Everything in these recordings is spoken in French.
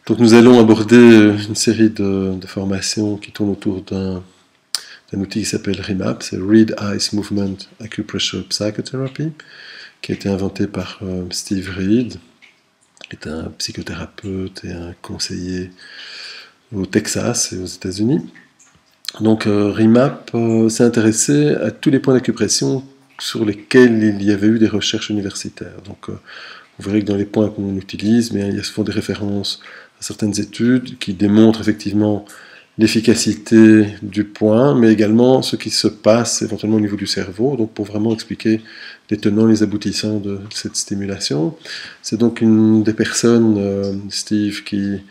Donc nous allons aborder une série de formations qui tournent autour d'un outil qui s'appelle REMAP, c'est Read Ice Movement Acupressure Psychotherapy, qui a été inventé par Steve Reed, qui est un psychothérapeute et un conseiller au Texas et aux États-Unis. Donc REMAP s'est intéressé à tous les points d'acupression sur lesquels il y avait eu des recherches universitaires. Donc vous verrez que dans les points qu'on utilise, il y a souvent des références à certaines études qui démontrent effectivement l'efficacité du point, mais également ce qui se passe éventuellement au niveau du cerveau, donc pour vraiment expliquer les tenants, les aboutissants de cette stimulation. C'est donc une des personnes, Steve, qui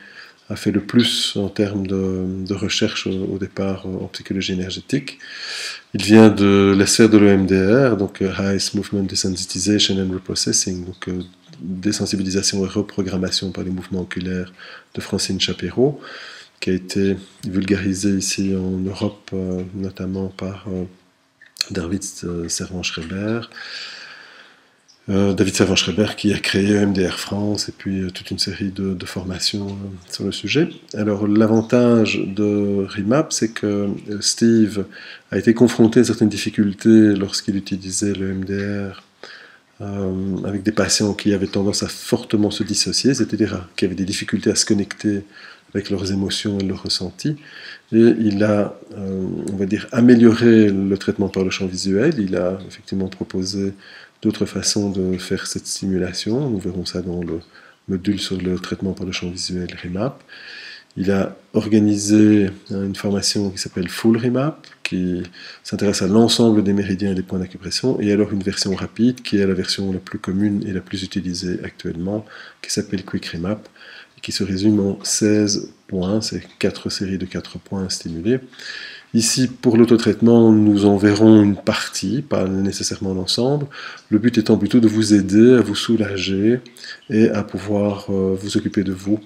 a fait le plus en termes de recherche au départ en psychologie énergétique. Il vient de la sphère de l'EMDR, donc Highest Movement Desensitization and Reprocessing, donc désensibilisation et reprogrammation par les mouvements oculaires de Francine Shapiro, qui a été vulgarisé ici en Europe, notamment par David Servan-Schreiber. David Servan-Schreiber qui a créé EMDR France et puis toute une série de formations sur le sujet. Alors l'avantage de REMAP, c'est que Steve a été confronté à certaines difficultés lorsqu'il utilisait le EMDR avec des patients qui avaient tendance à fortement se dissocier, c'est-à-dire qui avaient des difficultés à se connecter avec leurs émotions et leurs ressentis. Et il a, on va dire, amélioré le traitement par le champ visuel. Il a effectivement proposé d'autres façons de faire cette stimulation. Nous verrons ça dans le module sur le traitement par le champ visuel REMAP. Il a organisé une formation qui s'appelle Full REMAP, qui s'intéresse à l'ensemble des méridiens et des points d'acupression, et alors une version rapide, qui est la version la plus commune et la plus utilisée actuellement, qui s'appelle Quick REMAP, qui se résume en 16 points, c'est 4 séries de 4 points stimulés. Ici, pour l'autotraitement, nous en verrons une partie, pas nécessairement l'ensemble. Le but étant plutôt de vous aider, à vous soulager et à pouvoir vous occuper de vous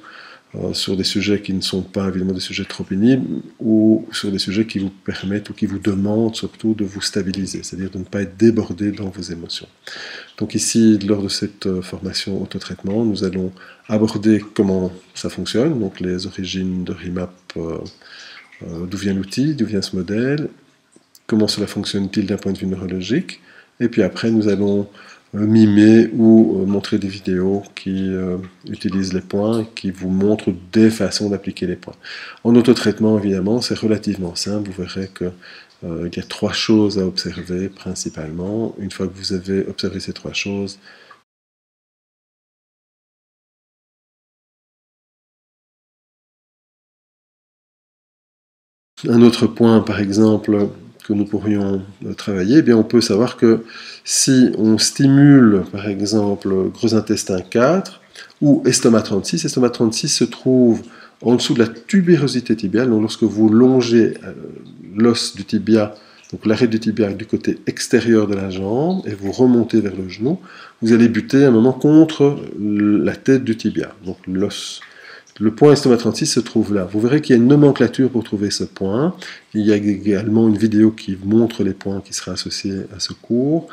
sur des sujets qui ne sont pas évidemment des sujets trop pénibles ou sur des sujets qui vous permettent ou qui vous demandent surtout de vous stabiliser, c'est-à-dire de ne pas être débordé dans vos émotions. Donc ici, lors de cette formation autotraitement, nous allons aborder comment ça fonctionne, donc les origines de REMAP, d'où vient l'outil, d'où vient ce modèle, comment cela fonctionne-t-il d'un point de vue neurologique, et puis après nous allons mimer ou montrer des vidéos qui utilisent les points, qui vous montrent des façons d'appliquer les points. En autotraitement, évidemment, c'est relativement simple, vous verrez que il y a 3 choses à observer principalement. Une fois que vous avez observé ces 3 choses, un autre point, par exemple, que nous pourrions travailler, eh bien on peut savoir que si on stimule, par exemple, gros intestin 4 ou estomac 36 se trouve en dessous de la tubérosité tibiale, donc lorsque vous longez l'os du tibia, donc l'arrêt du tibia du côté extérieur de la jambe, et vous remontez vers le genou, vous allez buter à un moment contre la tête du tibia, donc l'os. Le point estomac 36 se trouve là. Vous verrez qu'il y a une nomenclature pour trouver ce point. Il y a également une vidéo qui montre les points qui sera associés à ce cours.